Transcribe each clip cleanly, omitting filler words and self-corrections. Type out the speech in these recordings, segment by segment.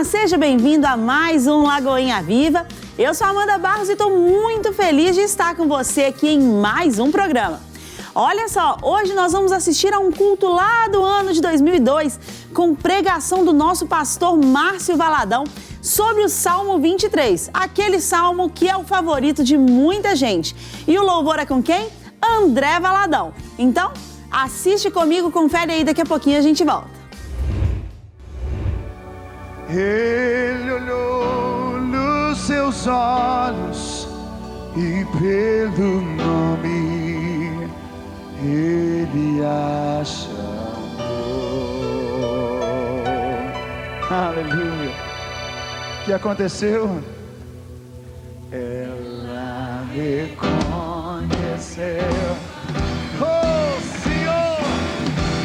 seja bem-vindo a mais um Lagoinha Viva. Eu sou a Amanda Barros e estou muito feliz de estar com você aqui em mais um programa. Olha só, hoje nós vamos assistir a um culto lá do ano de 2002 com pregação do nosso pastor Márcio Valadão sobre o Salmo 23, aquele salmo que é o favorito de muita gente. E o louvor é com quem? André Valadão. Então, assiste comigo, confere aí, daqui a pouquinho a gente volta. Ele olhou nos seus olhos e pelo nome ele a chamou. Aleluia. O que aconteceu? Ela reconheceu. Oh, Senhor,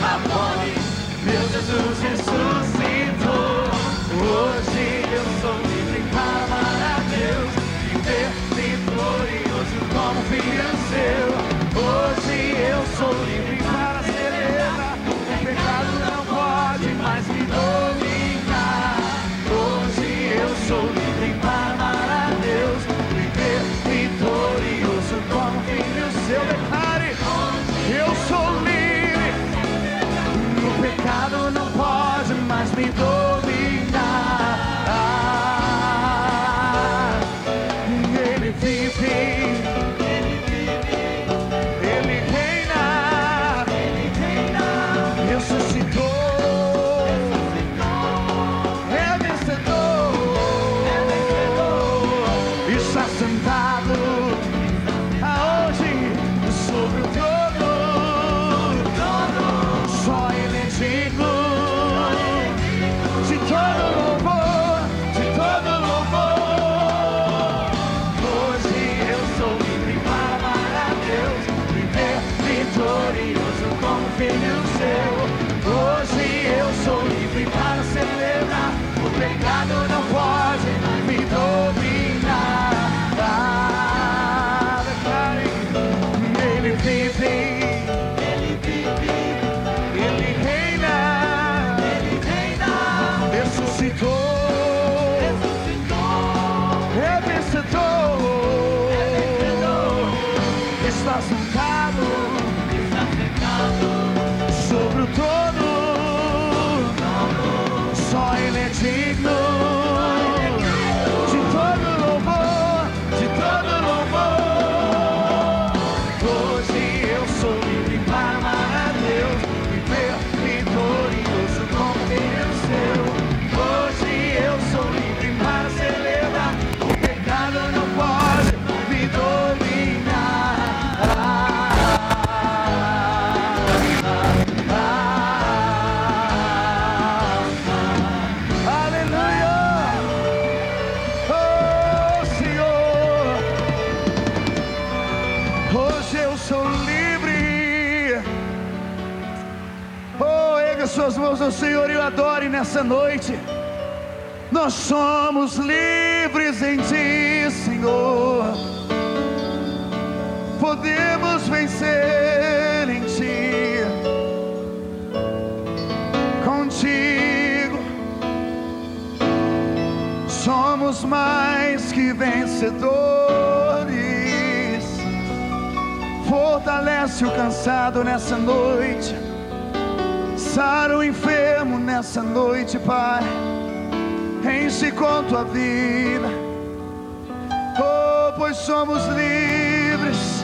amore, meu Jesus ressuscitou. Hoje eu sou livre para amar a Deus, viver vitorioso como filho seu. Hoje eu sou livre para celebrar, o pecado não pode mais me dominar. Hoje eu sou livre para amar a Deus, viver vitorioso como filho seu. Declare, eu sou livre, o pecado não pode mais me dominar. Suas mãos ao Senhor e o adore nessa noite. Nós somos livres em Ti, Senhor. Podemos vencer em Ti. Contigo somos mais que vencedores. Fortalece o cansado nessa noite. Sara o enfermo nessa noite, Pai. Enche com Tua vida. Oh, pois somos livres.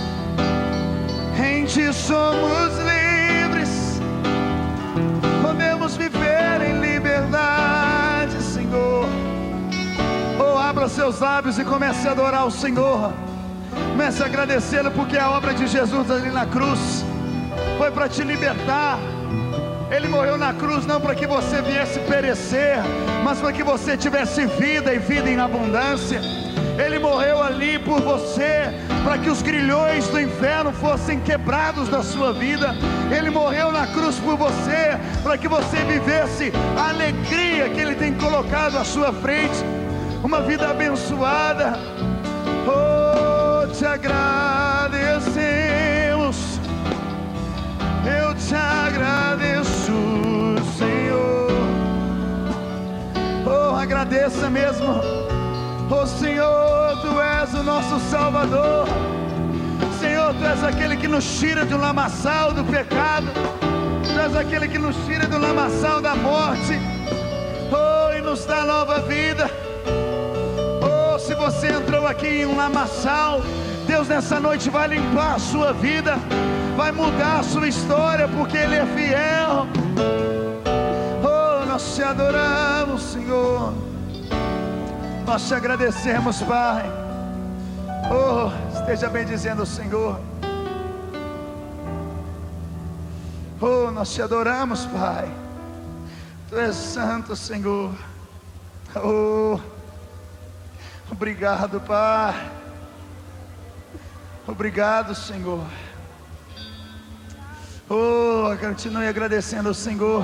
Em Ti somos livres. Podemos viver em liberdade, Senhor. Oh, abra seus lábios e comece a adorar o Senhor. Comece a agradecê-lo, porque a obra de Jesus ali na cruz foi para te libertar. Ele morreu na cruz não para que você viesse perecer, mas para que você tivesse vida e vida em abundância. Ele morreu ali por você, para que os grilhões do inferno fossem quebrados da sua vida. Ele morreu na cruz por você, para que você vivesse a alegria que Ele tem colocado à sua frente. Uma vida abençoada. Oh, te agradecemos. Eu te agradeço, Senhor. Oh, agradeça mesmo. Oh Senhor, Tu és o nosso Salvador. Senhor, Tu és aquele que nos tira do lamaçal do pecado. Tu és aquele que nos tira do lamaçal da morte. Oh, e nos dá nova vida. Oh, se você entrou aqui em um lamaçal, Deus nessa noite vai limpar a sua vida, vai mudar a sua história, porque Ele é fiel. Oh, nós te adoramos, Senhor. Nós te agradecemos, Pai. Oh, esteja bendizendo o Senhor. Oh, nós te adoramos, Pai. Tu és santo, Senhor. Oh, obrigado, Pai. Obrigado, Senhor. Oh, continue agradecendo ao Senhor.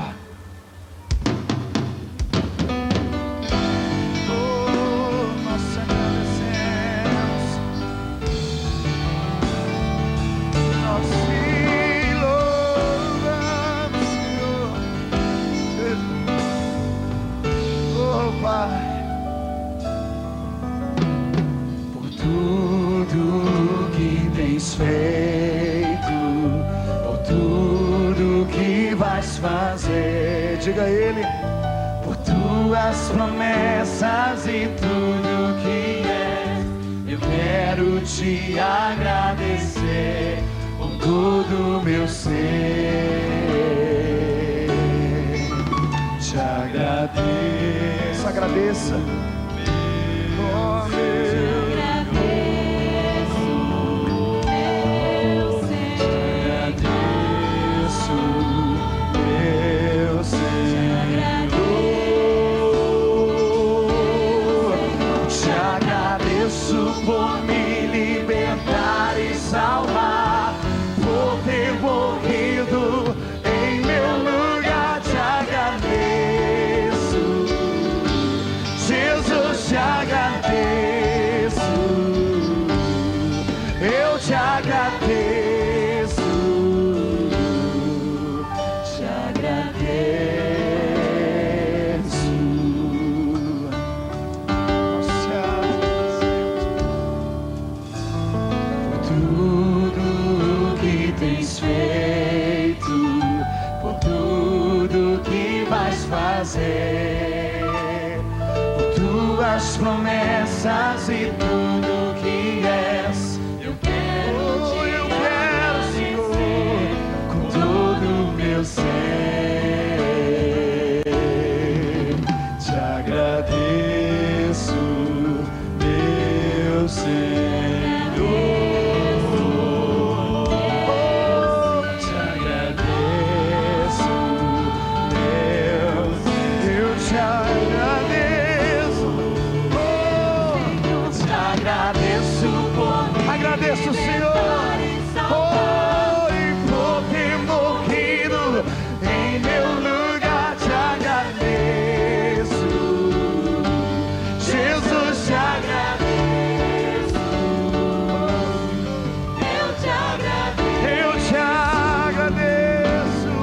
Feito, por tudo que vais fazer, diga a Ele, por tuas promessas e tudo que és, eu quero te agradecer com todo o meu ser. Te agradeço, agradeça. Oh, meu. Por me libertar e salvar, por ter morrido em meu lugar, te agradeço. Jesus, te agradeço. Eu te agradeço. Te agradeço. Por tuas promessas e tudo que és, eu quero te agradecer com todo o meu ser. Te agradeço, meu Senhor. Agradeço, Senhor, oh, e por ter morrido em meu lugar, te agradeço. Jesus, te agradeço. Eu te agradeço. Eu te agradeço.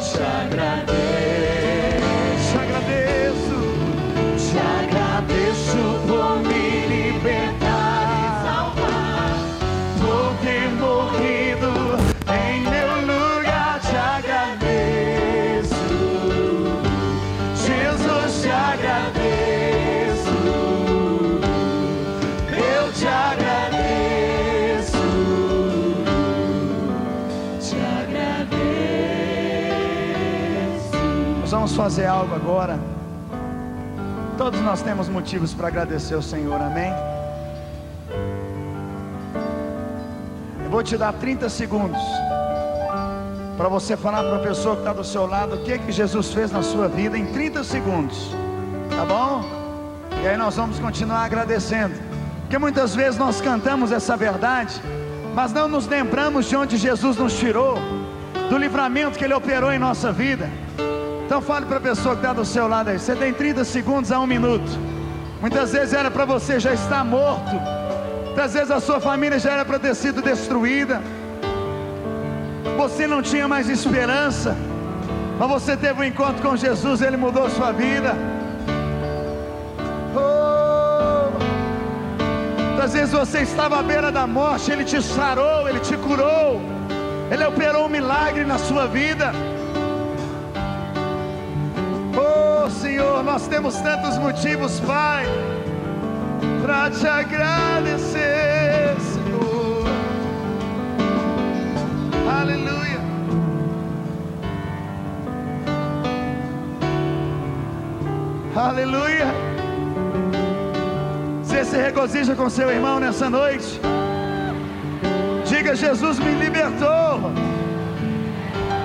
Te agradeço. Te agradeço. Te agradeço por me libertar. Em meu lugar, te agradeço. Jesus, te agradeço. Eu te agradeço. Te agradeço. Nós vamos fazer algo agora. Todos nós temos motivos para agradecer ao Senhor, amém? Vou te dar 30 segundos para você falar para a pessoa que está do seu lado o que Jesus fez na sua vida em 30 segundos, tá bom? E aí nós vamos continuar agradecendo, porque muitas vezes nós cantamos essa verdade, mas não nos lembramos de onde Jesus nos tirou, do livramento que Ele operou em nossa vida. Então fale para a pessoa que está do seu lado aí, você tem 30 segundos a 1 minuto. Muitas vezes era para você já estar morto, muitas vezes a sua família já era para ter sido destruída, você não tinha mais esperança, mas você teve um encontro com Jesus, Ele mudou a sua vida. Às vezes você estava à beira da morte, Ele te sarou, Ele te curou, Ele operou um milagre na sua vida. Oh Senhor, nós temos tantos motivos, Pai, para te agradecer, Senhor. Aleluia. Aleluia. Você se regozija com seu irmão nessa noite. Diga: Jesus me libertou,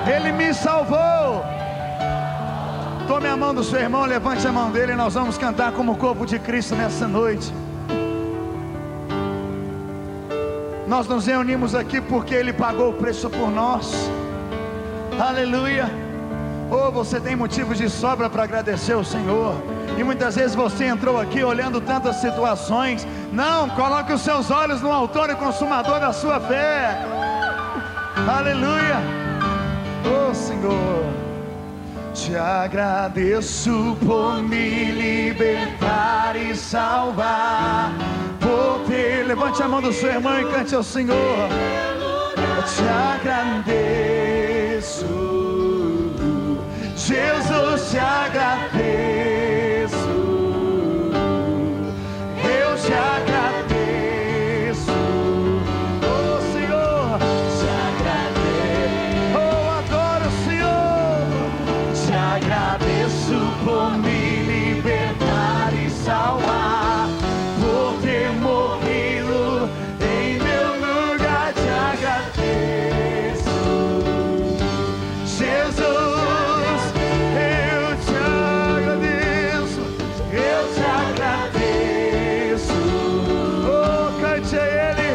Ele me salvou. Tome a mão do seu irmão, levante a mão dele e nós vamos cantar como o corpo de Cristo nessa noite. Nós nos reunimos aqui porque Ele pagou o preço por nós. Aleluia. Oh, você tem motivos de sobra para agradecer ao Senhor. E muitas vezes você entrou aqui olhando tantas situações. Não, coloque os seus olhos no autor e consumador da sua fé. Aleluia. Oh Senhor, te agradeço por me libertar e salvar, por ter... Levante a mão do seu irmão e cante ao Senhor. Eu te agradeço, Jesus, te agradeço. Eu te agradeço. Oh Senhor, te agradeço. Oh, adoro o Senhor. Te agradeço por me libertar e salvar, por ter morrido em meu lugar. Te agradeço, Jesus, eu te agradeço, eu te agradeço. Oh, cante a Ele.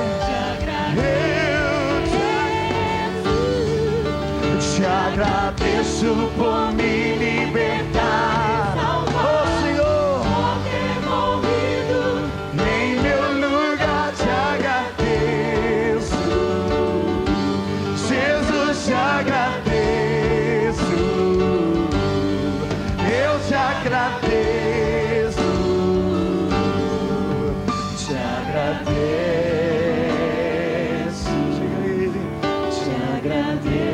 Eu te agradeço por me libertar, oh Senhor, em meu lugar. Te agradeço, Jesus, te agradeço. Eu te agradeço, te agradeço. Diga a Ele. Te agradeço.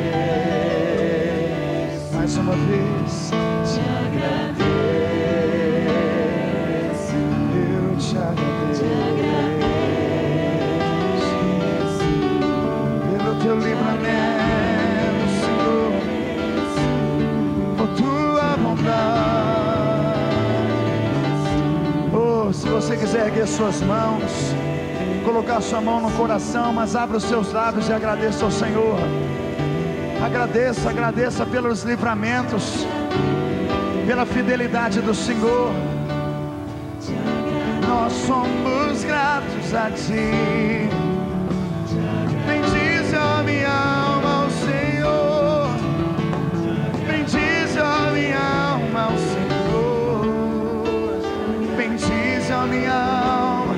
Mais uma vez. Te agradeço. Eu te agradeço. Pelo teu livramento, Senhor, por tua bondade. Oh, se você quiser erguer suas mãos, colocar sua mão no coração, mas abra os seus lábios e agradeça ao Senhor. Agradeça, agradeça pelos livramentos, pela fidelidade do Senhor. Nós somos gratos a Ti. Bendize a minha alma ao Senhor. Bendize a minha alma ao Senhor. Bendize a minha alma.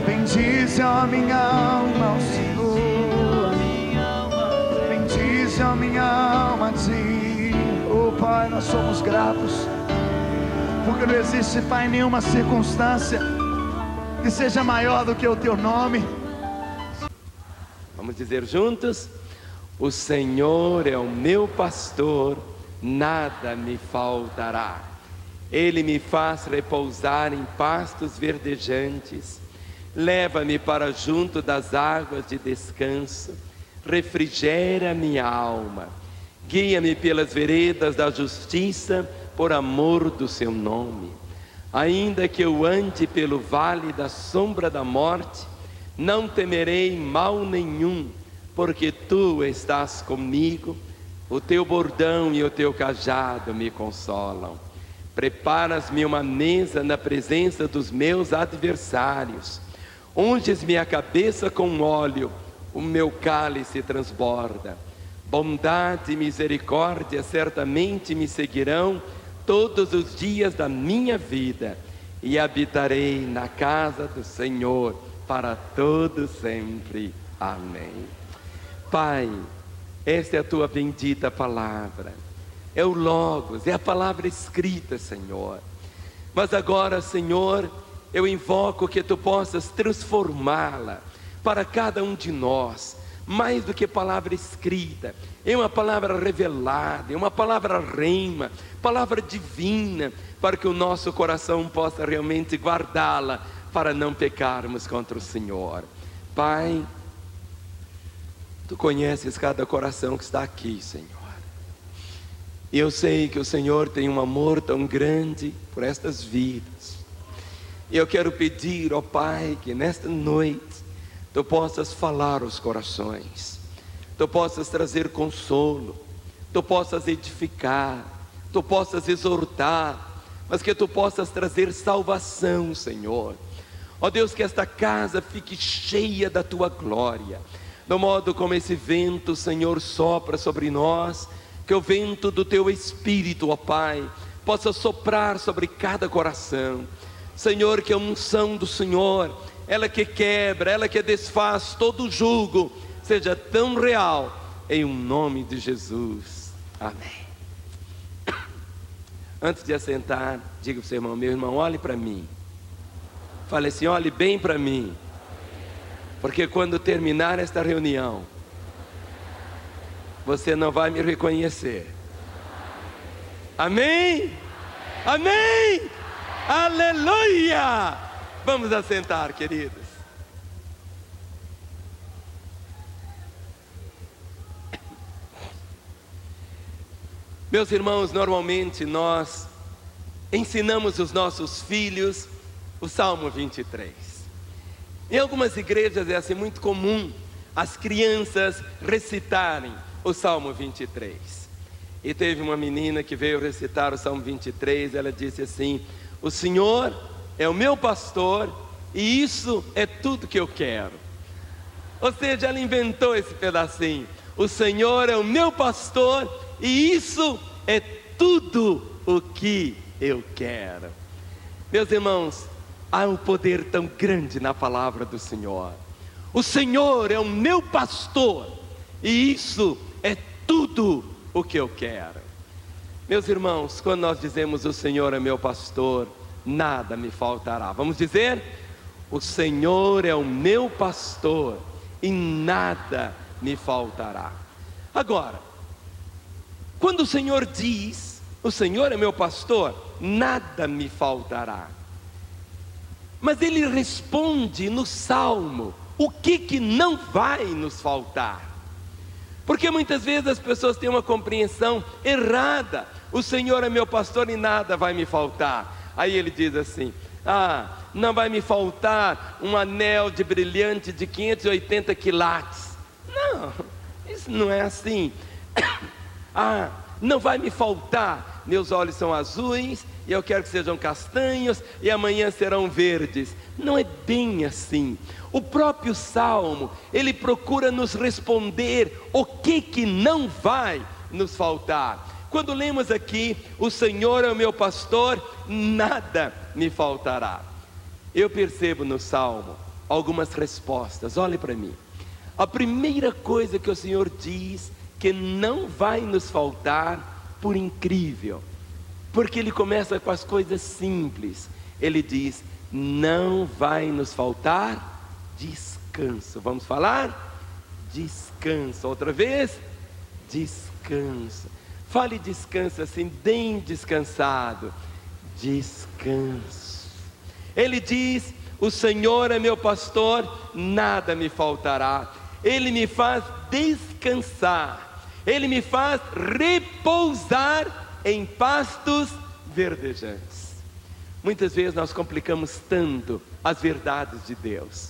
Bendize a minha alma ao Senhor. Bendize a minha alma a Ti. Oh Pai, nós somos gratos, porque não existe, Pai, nenhuma circunstância que seja maior do que o Teu nome. Vamos dizer juntos: o Senhor é o meu pastor, nada me faltará. Ele me faz repousar em pastos verdejantes, leva-me para junto das águas de descanso, refrigera minha alma, guia-me pelas veredas da justiça, por amor do seu nome. Ainda que eu ande pelo vale da sombra da morte, não temerei mal nenhum, porque Tu estás comigo, o Teu bordão e o Teu cajado me consolam. Preparas-me uma mesa na presença dos meus adversários, unges minha cabeça com óleo, o meu cálice transborda. Bondade e misericórdia certamente me seguirão todos os dias da minha vida, e habitarei na casa do Senhor para todo sempre. Amém. Pai, esta é a Tua bendita palavra. é o Logos, é a palavra escrita, Senhor. Mas agora, Senhor, eu invoco que Tu possas transformá-la para cada um de nós, mais do que palavra escrita, é uma palavra revelada, é uma palavra rema, palavra divina, para que o nosso coração possa realmente guardá-la, para não pecarmos contra o Senhor. Pai, Tu conheces cada coração que está aqui, Senhor. E eu sei que o Senhor tem um amor tão grande por estas vidas. E eu quero pedir, ó Pai, que nesta noite Tu possas falar aos corações, Tu possas trazer consolo, Tu possas edificar, Tu possas exortar, mas que Tu possas trazer salvação, Senhor. Ó Deus, que esta casa fique cheia da Tua glória, no modo como esse vento, Senhor, sopra sobre nós, que o vento do Teu Espírito, ó Pai, possa soprar sobre cada coração. Senhor, que a unção do Senhor, ela que quebra, ela que desfaz todo jugo, seja tão real, em nome de Jesus. Amém. Antes de assentar, diga para o seu irmão: meu irmão, olhe para mim. Fale assim: olhe bem para mim, porque quando terminar esta reunião, você não vai me reconhecer. Amém? Amém? Aleluia! Vamos assentar, queridos. Meus irmãos, normalmente nós ensinamos os nossos filhos o Salmo 23. Em algumas igrejas é assim muito comum as crianças recitarem o Salmo 23. E teve uma menina que veio recitar o Salmo 23, ela disse assim: o Senhor é o meu pastor e isso é tudo que eu quero. Ou seja, ela inventou esse pedacinho: o Senhor é o meu pastor e isso é tudo o que eu quero. Meus irmãos, há um poder tão grande na palavra do Senhor. O Senhor é o meu pastor e isso é tudo o que eu quero. Meus irmãos, quando nós dizemos o Senhor é meu pastor, nada me faltará. Vamos dizer: o Senhor é o meu pastor e nada me faltará. Agora, quando o Senhor diz o Senhor é meu pastor, nada me faltará, mas Ele responde no Salmo o que não vai nos faltar. Porque muitas vezes as pessoas têm uma compreensão errada: o Senhor é meu pastor e nada vai me faltar. Aí ele diz assim: não vai me faltar um anel de brilhante de 580 quilates. Não, isso não é assim. Não vai me faltar, meus olhos são azuis e eu quero que sejam castanhos e amanhã serão verdes. Não é bem assim. O próprio Salmo, ele procura nos responder o que não vai nos faltar. Quando lemos aqui: o Senhor é o meu pastor, nada me faltará, eu percebo no Salmo algumas respostas. Olhe para mim. A primeira coisa que o Senhor diz que não vai nos faltar, por incrível, porque Ele começa com as coisas simples. Ele diz: não vai nos faltar descanso. Vamos falar? Descanso. Outra vez? Descanso. Fale descanso assim, bem descansado. Descanso. Ele diz: o Senhor é meu pastor, nada me faltará. Ele me faz descansar, Ele me faz repousar em pastos verdejantes. Muitas vezes nós complicamos tanto as verdades de Deus,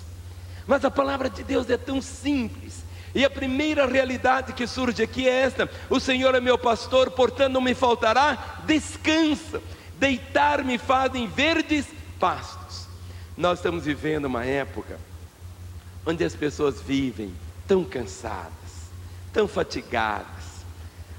mas a palavra de Deus é tão simples. E a primeira realidade que surge aqui é esta: o Senhor é meu pastor, portanto não me faltará descanso. Deitar-me faz em verdes pastos. Nós estamos vivendo uma época onde as pessoas vivem tão cansadas, tão fatigadas.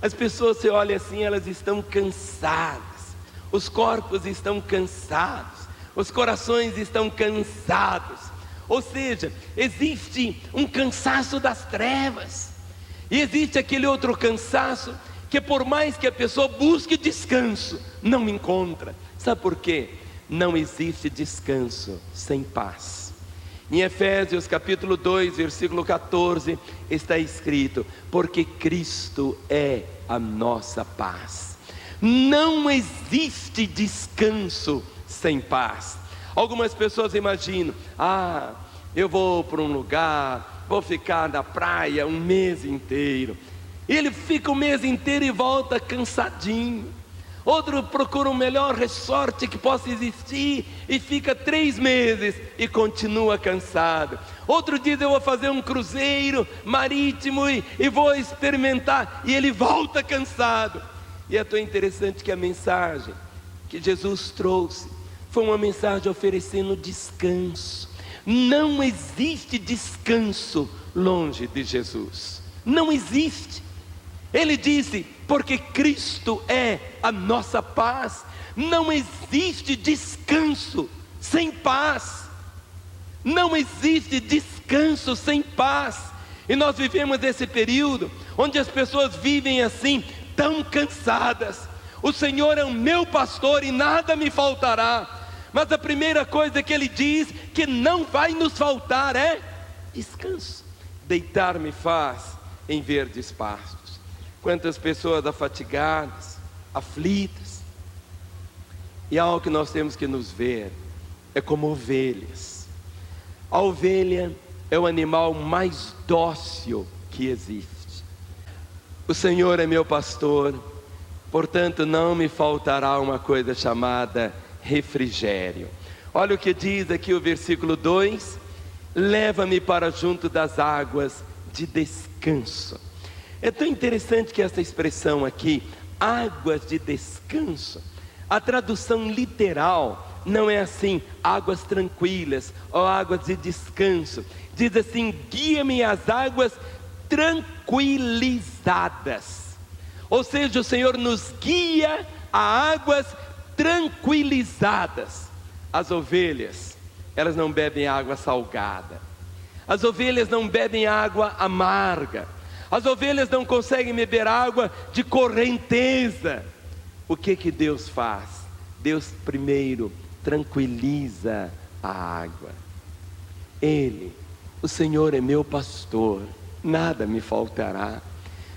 As pessoas, você olha assim, elas estão cansadas, os corpos estão cansados, os corações estão cansados. Ou seja, existe um cansaço das trevas, e existe aquele outro cansaço que por mais que a pessoa busque descanso, não encontra. Sabe por quê? Não existe descanso sem paz. Em Efésios capítulo 2, versículo 14, está escrito: porque Cristo é a nossa paz. Não existe descanso sem paz. Algumas pessoas imaginam: eu vou para um lugar, vou ficar na praia um mês inteiro. Ele fica o mês inteiro e volta cansadinho. Outro procura o melhor resort que possa existir e fica 3 meses e continua cansado. Outro diz: eu vou fazer um cruzeiro marítimo e vou experimentar, e ele volta cansado. E é tão interessante que a mensagem que Jesus trouxe foi uma mensagem oferecendo descanso. Não existe descanso longe de Jesus. Não existe. Ele disse: porque Cristo é a nossa paz. Não existe descanso sem paz. Não existe descanso sem paz. E nós vivemos esse período onde as pessoas vivem assim, tão cansadas. O Senhor é o meu pastor e nada me faltará. Mas a primeira coisa que Ele diz que não vai nos faltar é descanso. Deitar-me faz em verdes pastos. Quantas pessoas afatigadas, aflitas. E algo que nós temos que nos ver é como ovelhas. A ovelha é o animal mais dócil que existe. O Senhor é meu pastor, portanto não me faltará uma coisa chamada refrigério. Olha o que diz aqui o versículo 2: leva-me para junto das águas de descanso. É tão interessante que essa expressão aqui, águas de descanso, a tradução literal não é assim, águas tranquilas ou águas de descanso. Diz assim: guia-me às águas tranquilizadas. Ou seja, o Senhor nos guia a águas tranquilizadas. As ovelhas, elas não bebem água salgada. As ovelhas não bebem água amarga. As ovelhas não conseguem beber água de correnteza. O que Deus faz? Deus primeiro tranquiliza a água. Ele, o Senhor é meu pastor, nada me faltará.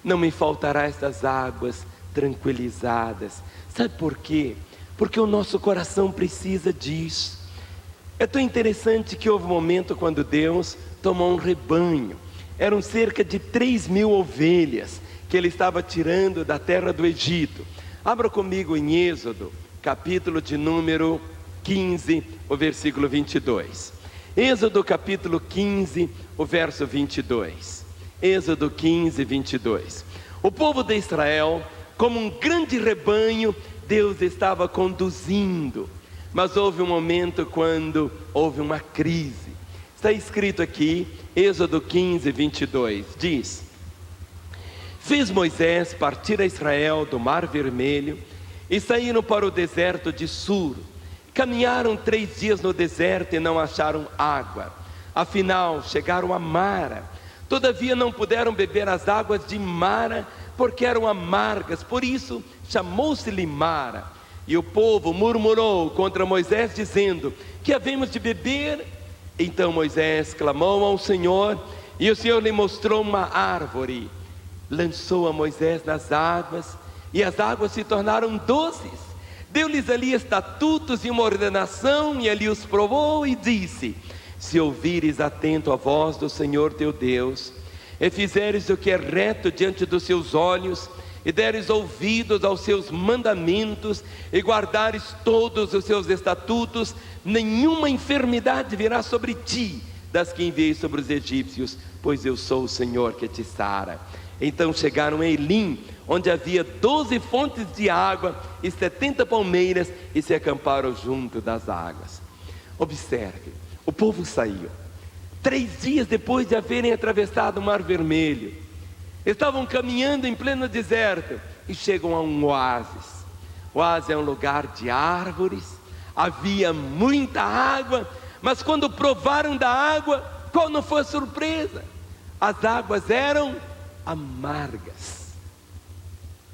Não me faltará estas águas tranquilizadas. Sabe por quê? Porque o nosso coração precisa disso. É tão interessante que houve um momento quando Deus tomou um rebanho. Eram cerca de 3.000 ovelhas que Ele estava tirando da terra do Egito. Abra comigo em Êxodo, capítulo de número 15, o versículo 22. Êxodo capítulo 15, o verso 22. Êxodo 15, 22. O povo de Israel, como um grande rebanho, Deus estava conduzindo. Mas houve um momento quando houve uma crise. Está escrito aqui, Êxodo 15, 22, diz: fez Moisés partir a Israel do Mar Vermelho e saíram para o deserto de Sur. Caminharam 3 dias no deserto e não acharam água. Afinal, chegaram a Mara. Todavia não puderam beber as águas de Mara, porque eram amargas. Por isso chamou-se-lhe Mara. E o povo murmurou contra Moisés, dizendo: que havemos de beber? Então Moisés clamou ao Senhor, e o Senhor lhe mostrou uma árvore. Lançou a Moisés nas águas, e as águas se tornaram doces. Deu-lhes ali estatutos e uma ordenação, e ali os provou e disse: se ouvires atento a voz do Senhor teu Deus, e fizeres o que é reto diante dos seus olhos, e deres ouvidos aos seus mandamentos, e guardares todos os seus estatutos, nenhuma enfermidade virá sobre ti, das que enviei sobre os egípcios, pois eu sou o Senhor que te sara. Então chegaram em Elim, onde havia 12 fontes de água e 70 palmeiras, e se acamparam junto das águas. Observe, o povo saiu 3 dias depois de haverem atravessado o Mar Vermelho. Estavam caminhando em pleno deserto e chegam a um oásis. O oásis é um lugar de árvores, havia muita água, mas quando provaram da água, qual não foi a surpresa? As águas eram amargas.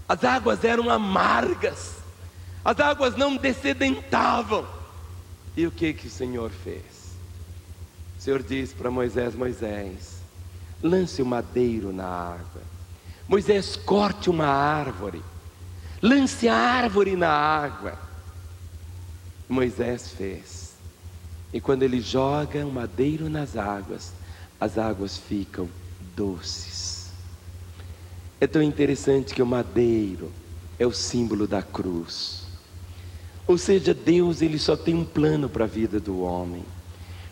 As águas eram amargas, as águas não descedentavam. E o que o Senhor fez? O Senhor disse para Moisés: Moisés, lance o madeiro na água. Moisés, corte uma árvore, lance a árvore na água. Moisés fez. E quando ele joga o madeiro nas águas, as águas ficam doces. É tão interessante que o madeiro é o símbolo da cruz. Ou seja, Deus, ele só tem um plano para a vida do homem.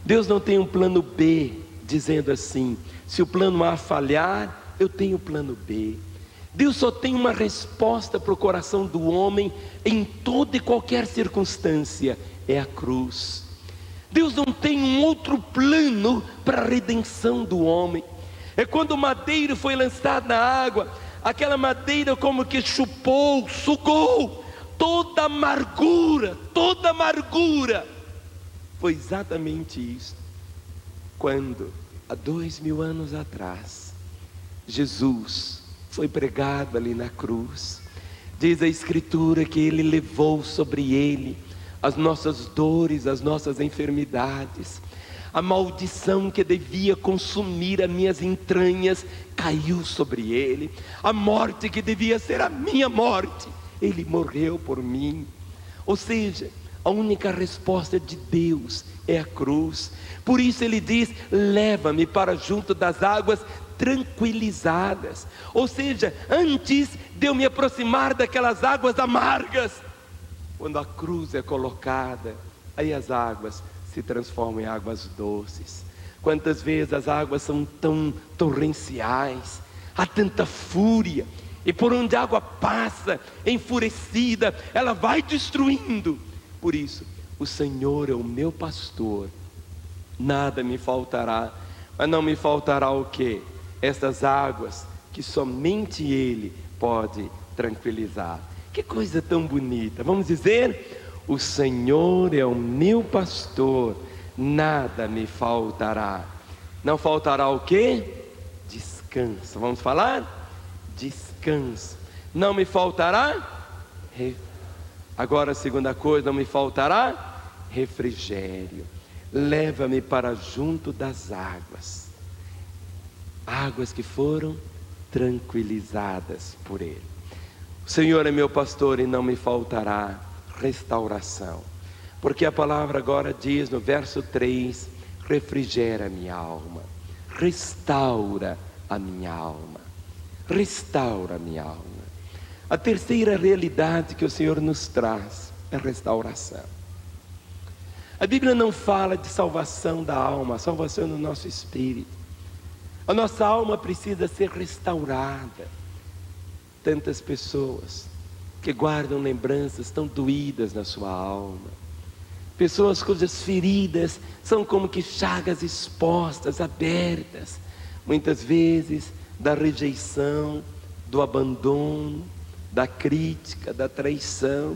Deus não tem um plano B, dizendo assim: se o plano A falhar, eu tenho o plano B. Deus só tem uma resposta para o coração do homem em toda e qualquer circunstância: é a cruz. Deus não tem um outro plano para a redenção do homem. É quando o madeiro foi lançado na água, aquela madeira como que chupou, sugou toda amargura, toda amargura. Foi exatamente isso. Quando, há 2000 anos atrás, Jesus foi pregado ali na cruz, diz a Escritura que Ele levou sobre Ele as nossas dores, as nossas enfermidades. A maldição que devia consumir as minhas entranhas caiu sobre Ele. A morte que devia ser a minha morte, Ele morreu por mim. Ou seja, a única resposta de Deus é a cruz. Por isso Ele diz: leva-me para junto das águas tranquilizadas. Ou seja, antes de eu me aproximar daquelas águas amargas, quando a cruz é colocada, aí as águas se transformam em águas doces. Quantas vezes as águas são tão torrenciais, há tanta fúria, e por onde a água passa, enfurecida, ela vai destruindo. Por isso, o Senhor é o meu pastor, nada me faltará. Mas não me faltará o quê? Essas águas que somente Ele pode tranquilizar. Que coisa tão bonita. Vamos dizer: o Senhor é o meu pastor, nada me faltará. Não faltará o quê? Descanso. Vamos falar? Descanso. Não me faltará? Agora a segunda coisa: não me faltará refrigério. Leva-me para junto das águas, águas que foram tranquilizadas por Ele. O Senhor é meu pastor e não me faltará restauração, porque a palavra agora diz no verso 3: refrigera a minha alma, restaura a minha alma, restaura a minha alma. A terceira realidade que o Senhor nos traz é restauração. A Bíblia não fala de salvação da alma, salvação do nosso espírito. A nossa alma precisa ser restaurada. Tantas pessoas que guardam lembranças tão doídas na sua alma, pessoas cujas feridas são como que chagas expostas, abertas, muitas vezes da rejeição, do abandono, da crítica, da traição.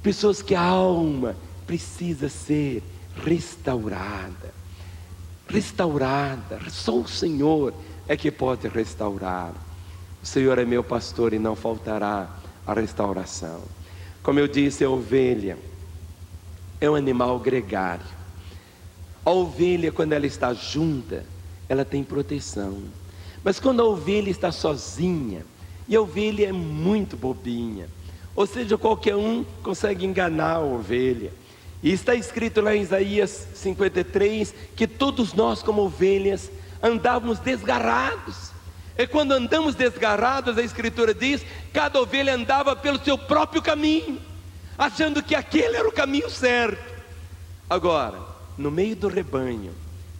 Pessoas que a alma precisa ser restaurada. Restaurada, só o Senhor é que pode restaurar. O Senhor é meu pastor e não faltará a restauração. Como eu disse, a ovelha é um animal gregário. A ovelha, quando ela está junta, ela tem proteção. Mas quando a ovelha está sozinha, e a ovelha é muito bobinha, ou seja, qualquer um consegue enganar a ovelha. E está escrito lá em Isaías 53, que todos nós como ovelhas andávamos desgarrados. E quando andamos desgarrados, a Escritura diz: cada ovelha andava pelo seu próprio caminho, achando que aquele era o caminho certo. Agora, no meio do rebanho,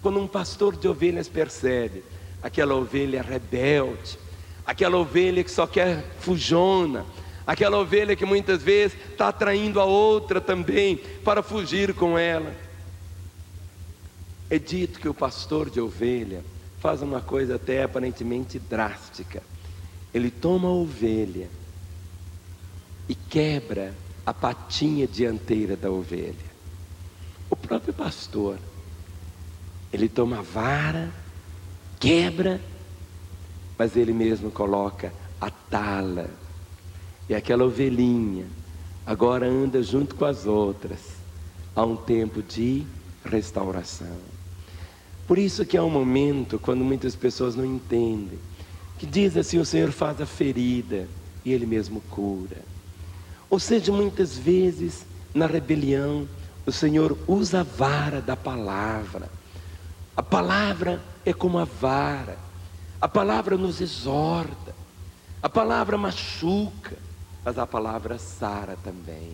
quando um pastor de ovelhas percebe aquela ovelha rebelde, aquela ovelha que só quer fujona, aquela ovelha que muitas vezes está atraindo a outra também para fugir com ela, é dito que o pastor de ovelha faz uma coisa até aparentemente drástica. Ele toma a ovelha e quebra a patinha dianteira da ovelha. O próprio pastor, ele toma a vara, quebra, mas ele mesmo coloca a tala. E aquela ovelhinha agora anda junto com as outras. Há um tempo de restauração. Por isso que há um momento, quando muitas pessoas não entendem, que diz assim: o Senhor faz a ferida e Ele mesmo cura. Ou seja, muitas vezes na rebelião, o Senhor usa a vara da palavra. A palavra é como a vara. A palavra nos exorta. A palavra machuca, mas a palavra sara também.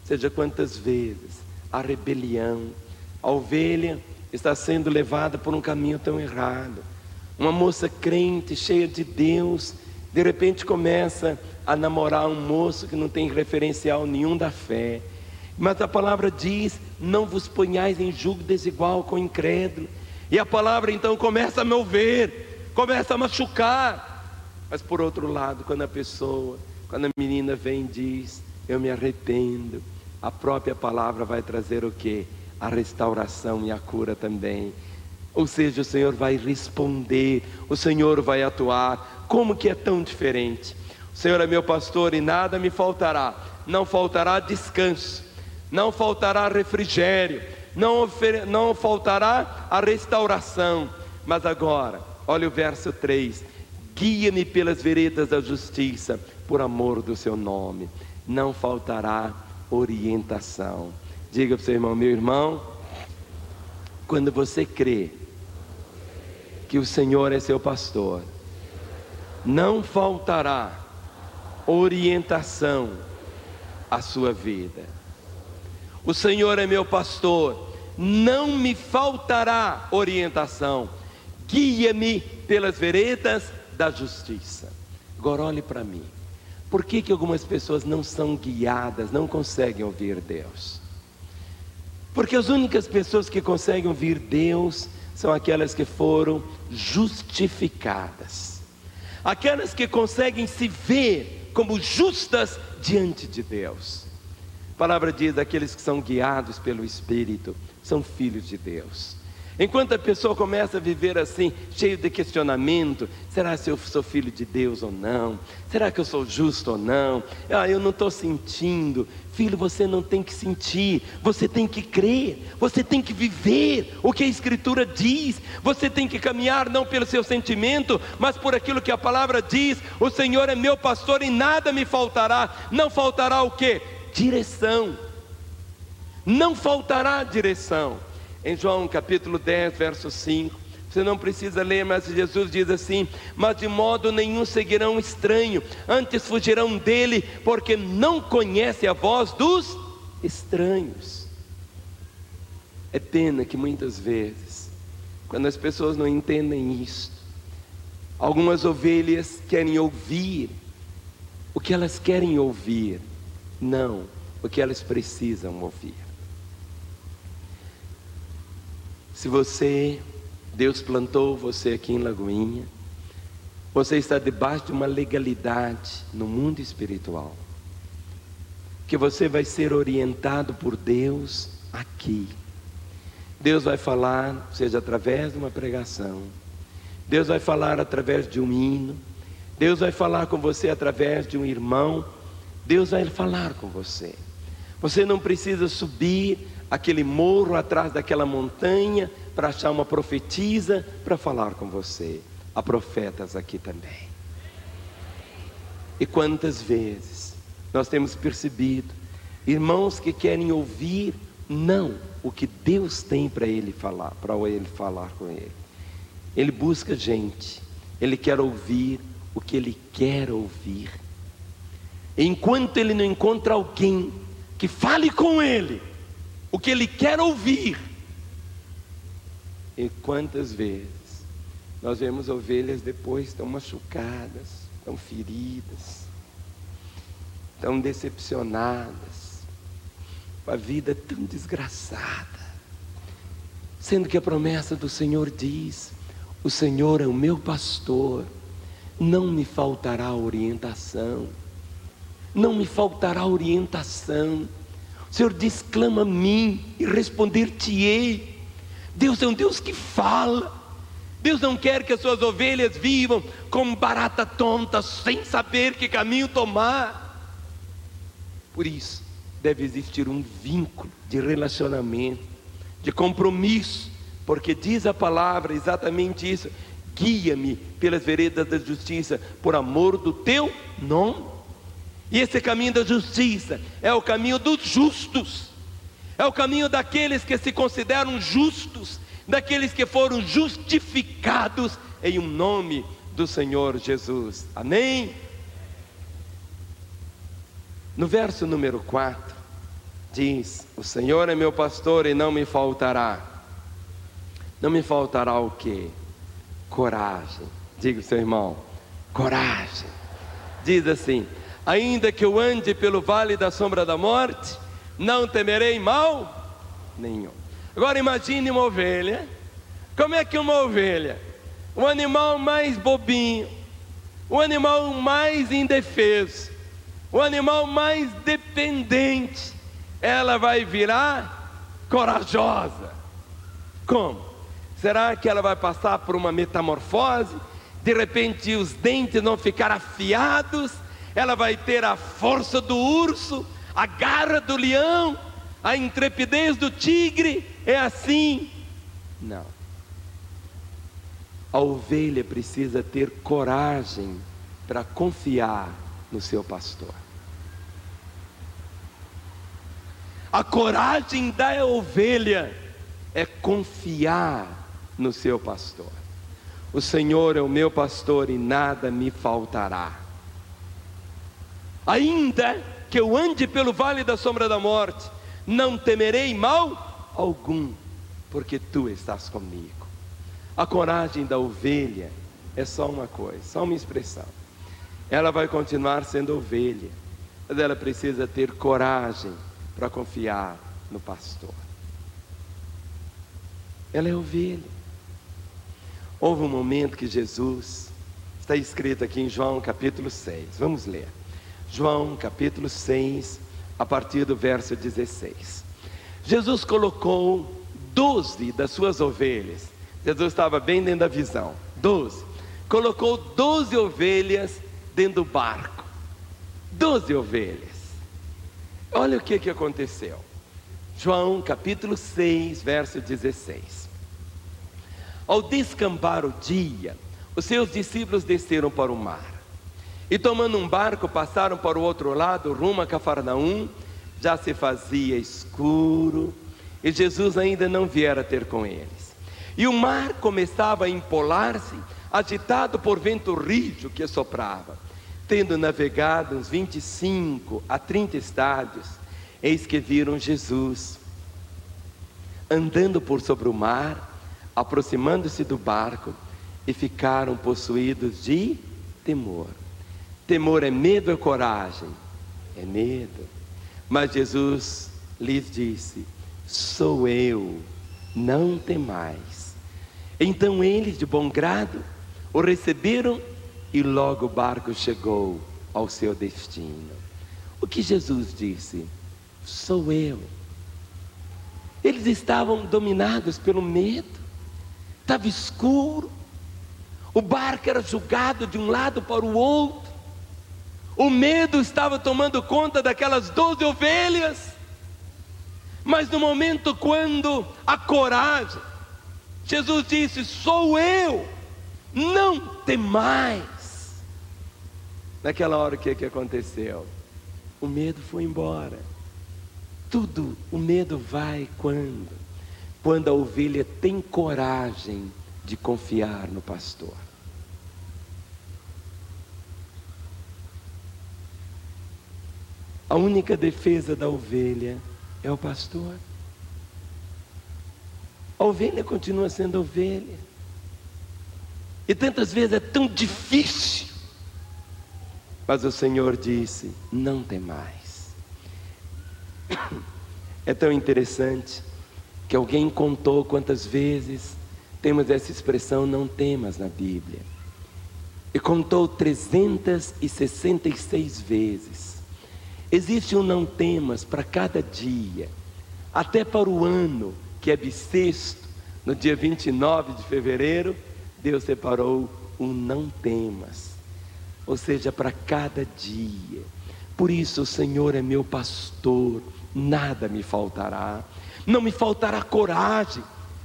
Ou seja, quantas vezes a rebelião, a ovelha está sendo levada por um caminho tão errado. Uma moça crente, cheia de Deus, de repente começa a namorar um moço que não tem referencial nenhum da fé. Mas a palavra diz: não vos ponhais em julgo desigual com o incrédulo. E a palavra então começa a mover, começa a machucar. Mas por outro lado, quando a menina vem e diz: eu me arrependo, a própria palavra vai trazer o quê? A restauração e a cura também. Ou seja, o Senhor vai responder, o Senhor vai atuar. Como que é tão diferente? O Senhor é meu pastor e nada me faltará. Não faltará descanso, não faltará refrigério, não faltará a restauração. Mas agora, olha o verso 3: guia-me pelas veredas da justiça, por amor do seu nome. Não faltará orientação. Diga para o seu irmão: meu irmão, quando você crê que o Senhor é seu pastor, não faltará orientação à sua vida. O Senhor é meu pastor, não me faltará orientação. Guia-me pelas veredas da justiça. Agora olhe para mim. Por que algumas pessoas não são guiadas, não conseguem ouvir Deus? Porque as únicas pessoas que conseguem ouvir Deus são aquelas que foram justificadas, aquelas que conseguem se ver como justas diante de Deus. A palavra diz: aqueles que são guiados pelo Espírito são filhos de Deus. Enquanto a pessoa começa a viver assim, cheio de questionamento: será que eu sou filho de Deus ou não? Será que eu sou justo ou não? Eu não estou sentindo. Filho, você não tem que sentir, você tem que crer, você tem que viver o que a Escritura diz. Você tem que caminhar não pelo seu sentimento, mas por aquilo que a palavra diz. O Senhor é meu pastor e nada me faltará. Não faltará o quê? Direção. Não faltará direção. Em João capítulo 10, verso 5, você não precisa ler, mas Jesus diz assim: mas de modo nenhum seguirão estranho, antes fugirão dele, porque não conhece a voz dos estranhos. É pena que muitas vezes, quando as pessoas não entendem isto, algumas ovelhas querem ouvir o que elas querem ouvir, não o que elas precisam ouvir. Se Deus plantou você aqui em Lagoinha, você está debaixo de uma legalidade no mundo espiritual, que você vai ser orientado por Deus aqui. Deus vai falar, seja através de uma pregação, Deus vai falar através de um hino, Deus vai falar com você através de um irmão, Deus vai falar com você. Você não precisa subir aquele morro atrás daquela montanha para achar uma profetisa para falar com você. Há profetas aqui também. E quantas vezes nós temos percebido irmãos que querem ouvir não o que Deus tem para ele falar com ele. Ele busca gente, ele quer ouvir o que ele quer ouvir. Enquanto ele não encontra alguém que fale com ele o que ele quer ouvir. E quantas vezes nós vemos ovelhas depois tão machucadas, tão feridas, tão decepcionadas, com a vida tão desgraçada, sendo que a promessa do Senhor diz: o Senhor é o meu pastor, não me faltará orientação, não me faltará orientação. O Senhor diz: clama a mim e responder-te-ei. Deus é um Deus que fala. Deus não quer que as suas ovelhas vivam como barata tonta, sem saber que caminho tomar. Por isso, deve existir um vínculo de relacionamento, de compromisso, porque diz a palavra exatamente isso: guia-me pelas veredas da justiça, por amor do teu nome. E esse caminho da justiça é o caminho dos justos, é o caminho daqueles que se consideram justos, daqueles que foram justificados em um nome do Senhor Jesus. Amém? No verso número 4, diz: o Senhor é meu pastor e não me faltará. Não me faltará o quê? Coragem. Diga ao seu irmão: coragem. Diz assim: ainda que eu ande pelo vale da sombra da morte, não temerei mal nenhum. Agora imagine uma ovelha. Como é que uma ovelha, o animal mais bobinho, o animal mais indefeso, o animal mais dependente, ela vai virar corajosa? Como? Será que ela vai passar por uma metamorfose? De repente os dentes vão ficar afiados, ela vai ter a força do urso, a garra do leão, a intrepidez do tigre? É assim? Não. A ovelha precisa ter coragem para confiar no seu pastor. A coragem da ovelha é confiar no seu pastor. O Senhor é o meu pastor e nada me faltará. Ainda que eu ande pelo vale da sombra da morte, não temerei mal algum, porque tu estás comigo. A coragem da ovelha é só uma coisa, só uma expressão. Ela vai continuar sendo ovelha, mas ela precisa ter coragem para confiar no pastor. Ela é ovelha. Houve um momento que Jesus, está escrito aqui em João capítulo 6, vamos ler. João capítulo 6, a partir do verso 16. Jesus colocou 12 das suas ovelhas. Jesus estava bem dentro da visão. 12. Colocou 12 ovelhas dentro do barco. 12 ovelhas. Olha o que aconteceu. João capítulo 6, verso 16. Ao descampar o dia, os seus discípulos desceram para o mar. E tomando um barco, passaram para o outro lado, rumo a Cafarnaum. Já se fazia escuro, e Jesus ainda não viera ter com eles. E o mar começava a empolar-se, agitado por vento rijo que soprava. Tendo navegado uns 25 a 30 estádios, eis que viram Jesus andando por sobre o mar, aproximando-se do barco, e ficaram possuídos de temor. Temor é medo ou coragem? É medo. Mas Jesus lhes disse: sou eu, não temais. Então eles, de bom grado, o receberam, e logo o barco chegou ao seu destino. O que Jesus disse? Sou eu. Eles estavam dominados pelo medo. Estava escuro. O barco era jogado de um lado para o outro. O medo estava tomando conta daquelas 12 ovelhas. Mas no momento quando a coragem, Jesus disse: sou eu, não temais. Naquela hora o que aconteceu? O medo foi embora. Tudo, o medo vai quando a ovelha tem coragem de confiar no pastor. A única defesa da ovelha é o pastor. A ovelha continua sendo ovelha. E tantas vezes é tão difícil. Mas o Senhor disse: não temais. É tão interessante que alguém contou quantas vezes temos essa expressão não temas na Bíblia. E contou 366 vezes. Existe um não temas para cada dia, até para o ano que é bissexto. No dia 29 de fevereiro, Deus separou um não temas, ou seja, para cada dia. Por isso o Senhor é meu pastor, nada me faltará. Não me faltará coragem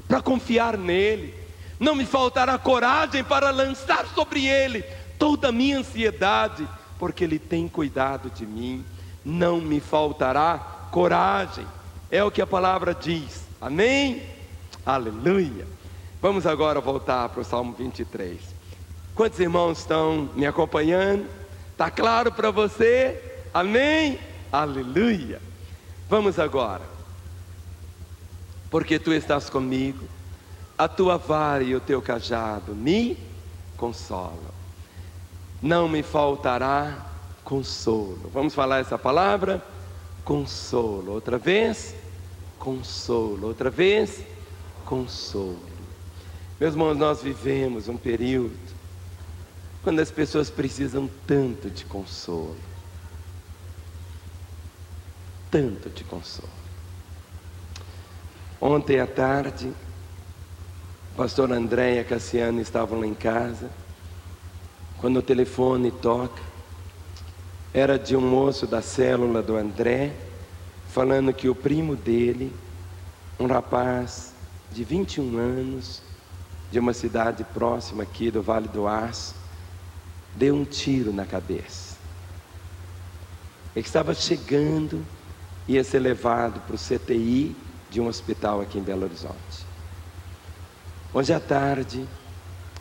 para confiar nele. Não me faltará coragem para lançar sobre ele toda a minha ansiedade, porque ele tem cuidado de mim. Não me faltará coragem. É o que a palavra diz. Amém? Aleluia. Vamos agora voltar para o Salmo 23. Quantos irmãos estão me acompanhando? Está claro para você? Amém? Aleluia. Vamos agora. Porque tu estás comigo, a tua vara e o teu cajado me consolam. Não me faltará consolo. Vamos falar essa palavra? Consolo. Outra vez? Consolo. Outra vez? Consolo. Meus irmãos, nós vivemos um período quando as pessoas precisam tanto de consolo. Tanto de consolo. Ontem à tarde, o pastor André e a Cassiana estavam lá em casa, quando o telefone toca. Era de um moço da célula do André, falando que o primo dele, um rapaz de 21 anos, de uma cidade próxima aqui do Vale do Aço, deu um tiro na cabeça. Ele estava chegando, ia ser levado para o CTI de um hospital aqui em Belo Horizonte. Hoje à tarde,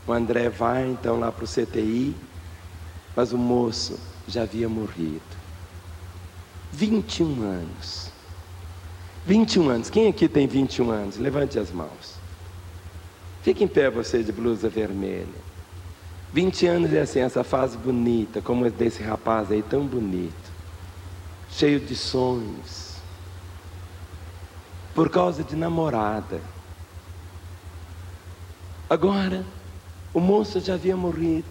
o André vai então lá para o CTI, mas o moço já havia morrido. 21 anos. 21 anos. Quem aqui tem 21 anos? Levante as mãos. Fique em pé você de blusa vermelha. 20 anos é assim, essa fase bonita, como desse rapaz aí, tão bonito. Cheio de sonhos. Por causa de namorada. Agora, o moço já havia morrido.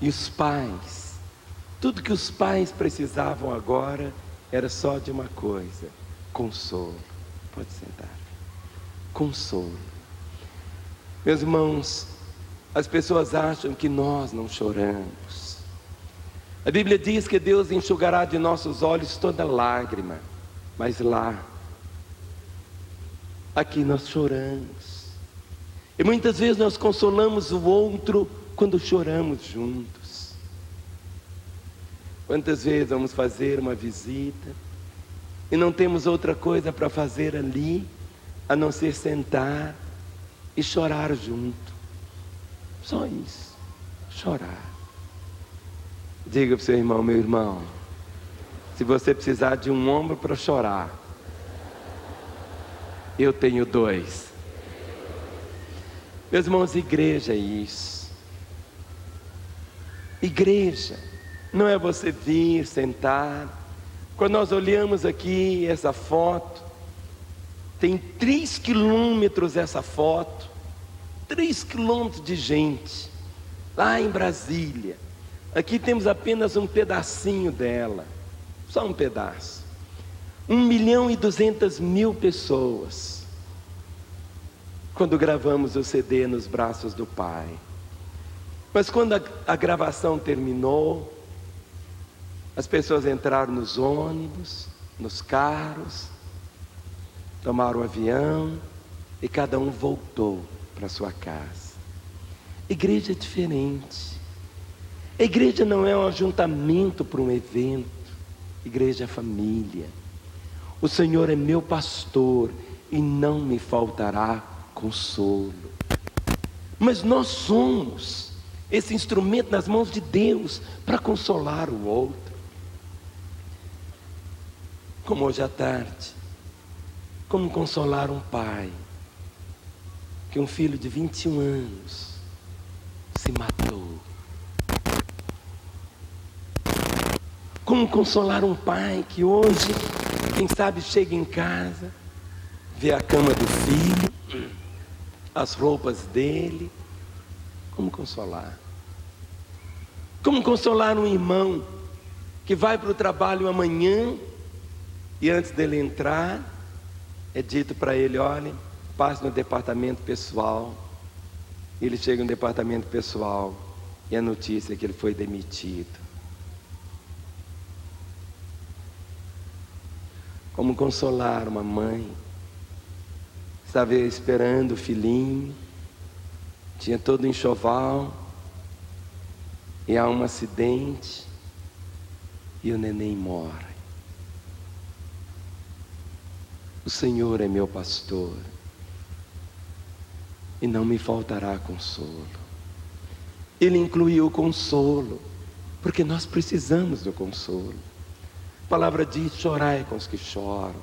E os pais, tudo que os pais precisavam agora era só de uma coisa: consolo. Pode sentar. Consolo. Meus irmãos, as pessoas acham que nós não choramos. A Bíblia diz que Deus enxugará de nossos olhos toda lágrima. Mas lá, aqui nós choramos. E muitas vezes nós consolamos o outro quando choramos juntos. Quantas vezes vamos fazer uma visita e não temos outra coisa para fazer ali a não ser sentar e chorar junto. Só isso, chorar. Diga para o seu irmão: meu irmão, se você precisar de um ombro para chorar, eu tenho 2. Meus irmãos, igreja é isso. Igreja não é você vir, sentar. Quando nós olhamos aqui essa foto, tem 3 quilômetros essa foto, 3 quilômetros de gente, lá em Brasília. Aqui temos apenas um pedacinho dela, só um pedaço. 1.200.000 pessoas, quando gravamos o CD nos braços do Pai. Mas quando a gravação terminou, as pessoas entraram nos ônibus, nos carros, tomaram o avião e cada um voltou para sua casa. Igreja é diferente. A igreja não é um ajuntamento para um evento. Igreja é família. O Senhor é meu pastor e não me faltará consolo. Mas nós somos esse instrumento nas mãos de Deus para consolar o outro. Como hoje à tarde, como consolar um pai que um filho de 21 anos se matou. Como consolar um pai que hoje, quem sabe, chega em casa, vê a cama do filho, as roupas dele. Como consolar? Como consolar um irmão que vai para o trabalho amanhã e antes dele entrar, é dito para ele: olha, passe no departamento pessoal. Ele chega no departamento pessoal e a notícia é que ele foi demitido. como consolar uma mãe. Estava esperando o filhinho, tinha todo o enxoval, e há um acidente, e o neném morre. O Senhor é meu pastor, e não me faltará consolo. Ele incluiu o consolo, porque nós precisamos do consolo. A palavra diz: chorai com os que choram.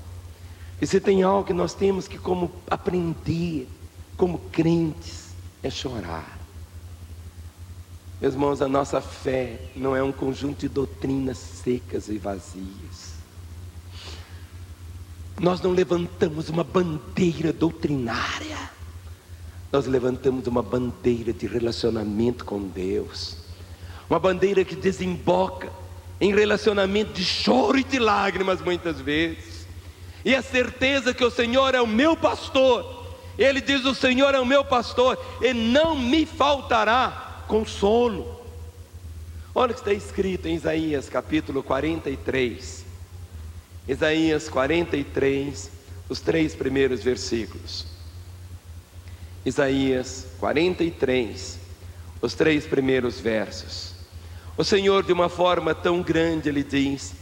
E se tem algo que nós temos que como aprender, como crentes, é chorar. Meus irmãos, a nossa fé não é um conjunto de doutrinas secas e vazias. Nós não levantamos uma bandeira doutrinária. Nós levantamos uma bandeira de relacionamento com Deus. Uma bandeira que desemboca em relacionamento de choro e de lágrimas muitas vezes. E a certeza que o Senhor é o meu pastor. Ele diz: o Senhor é o meu pastor e não me faltará consolo. Olha o que está escrito em Isaías capítulo 43. Isaías 43, os 3 primeiros versículos. Isaías 43, os 3 primeiros versos. O Senhor, de uma forma tão grande, Ele diz: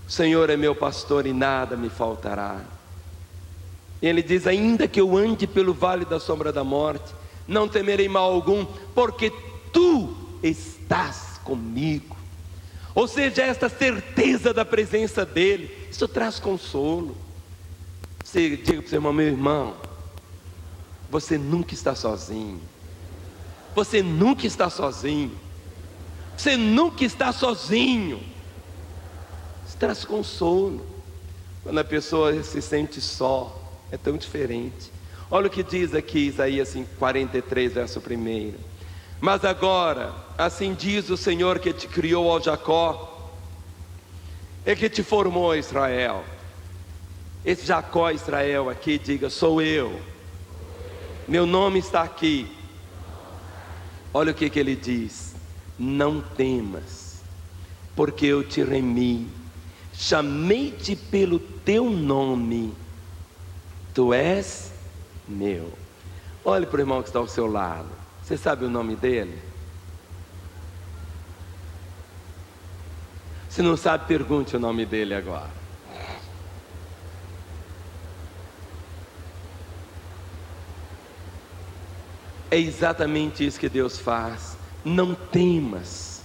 o Senhor é meu pastor e nada me faltará. Ele diz: ainda que eu ande pelo vale da sombra da morte, não temerei mal algum, porque tu estás comigo. Ou seja, esta certeza da presença dEle, isso traz consolo. Você diga para o seu irmão: meu irmão, você nunca está sozinho. Você nunca está sozinho. Você nunca está sozinho. Isso traz consolo. Quando a pessoa se sente só, é tão diferente. Olha o que diz aqui Isaías 43, verso 1. Mas agora, assim diz o Senhor que te criou, ó Jacó, e que te formou, Israel. Esse Jacó, Israel aqui, diga: sou eu. Meu nome está aqui. Olha o que ele diz: não temas, porque eu te remi, chamei-te pelo teu nome, tu és meu. Olhe para o irmão que está ao seu lado. Você sabe o nome dele? Se não sabe, pergunte o nome dele agora. É exatamente isso que Deus faz. Não temas.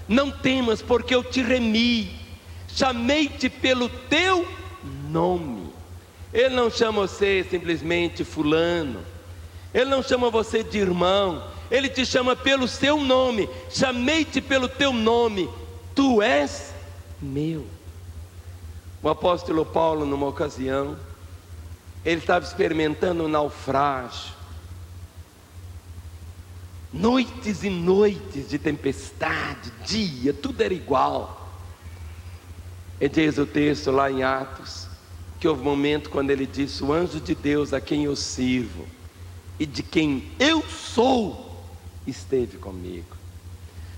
Não temas, porque eu te remi, chamei-te pelo teu nome. Ele não chama você simplesmente fulano. Ele não chama você de irmão. Ele te chama pelo seu nome. Chamei-te pelo teu nome. Tu és meu. O apóstolo Paulo, numa ocasião, ele estava experimentando um naufrágio. Noites e noites de tempestade, dia, tudo era igual. E diz o texto lá em Atos, que houve um momento quando ele disse: o anjo de Deus a quem eu sirvo e de quem eu sou esteve comigo.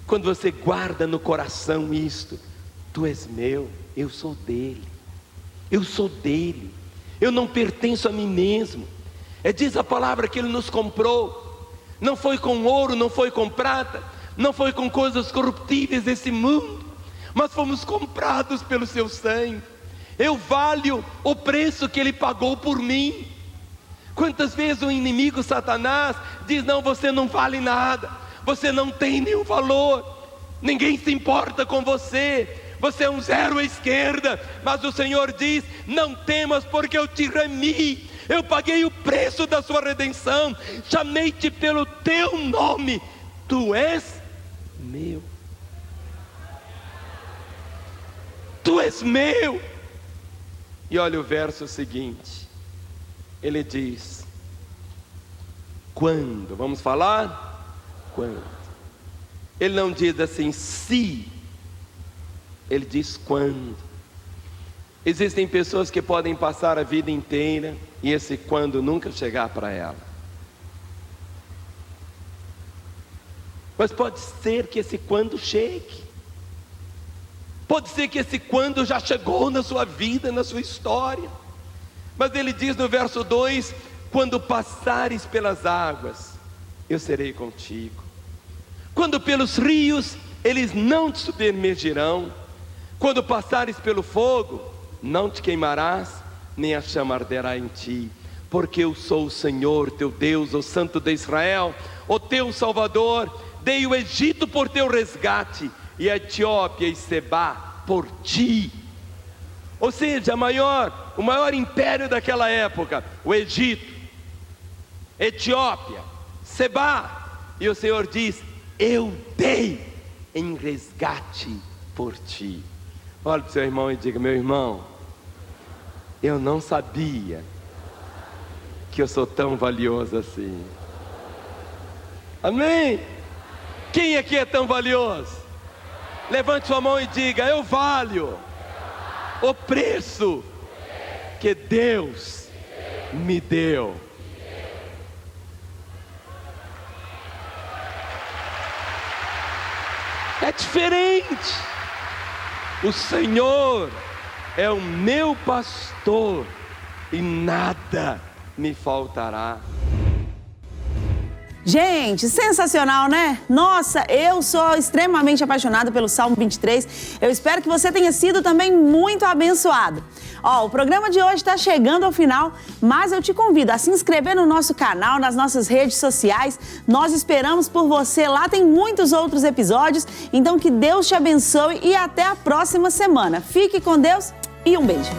Quando você guarda no coração isto: tu és meu, eu sou dele, eu sou dele, eu não pertenço a mim mesmo. Diz a palavra que ele nos comprou. Não foi com ouro, não foi com prata, não foi com coisas corruptíveis desse mundo, mas fomos comprados pelo seu sangue. Eu valho o preço que ele pagou por mim. Quantas vezes o inimigo Satanás diz: não, você não vale nada, você não tem nenhum valor, ninguém se importa com você, você é um zero à esquerda. Mas o Senhor diz: não temas, porque eu te remi, eu paguei o preço da sua redenção, chamei-te pelo teu nome, tu és meu. Tu és meu. E olha o verso seguinte, ele diz: quando? Vamos falar? Quando? Ele não diz assim se, ele diz quando. Existem pessoas que podem passar a vida inteira e esse quando nunca chegar para ela. Mas pode ser que esse quando chegue. Pode ser que esse quando já chegou na sua vida, na sua história. Mas ele diz no verso 2: quando passares pelas águas, eu serei contigo. Quando pelos rios, eles não te submergirão. Quando passares pelo fogo, não te queimarás, nem a chama arderá em ti. Porque eu sou o Senhor teu Deus, o Santo de Israel, o teu Salvador. Dei o Egito por teu resgate, e a Etiópia e Sebá por ti. Ou seja, o maior império daquela época, o Egito, Etiópia, Sebá. E o Senhor diz: eu dei em resgate por ti. Olha para o seu irmão e diga: meu irmão, eu não sabia que eu sou tão valioso assim. Amém? Quem aqui é tão valioso? Levante sua mão e diga: eu valho o preço que Deus me deu. É diferente. O Senhor é o meu pastor e nada me faltará. Gente, sensacional, né? Nossa, eu sou extremamente apaixonada pelo Salmo 23. Eu espero que você tenha sido também muito abençoado. Ó, o programa de hoje está chegando ao final, mas eu te convido a se inscrever no nosso canal, nas nossas redes sociais. Nós esperamos por você lá, tem muitos outros episódios. Então que Deus te abençoe e até a próxima semana. Fique com Deus e um beijo.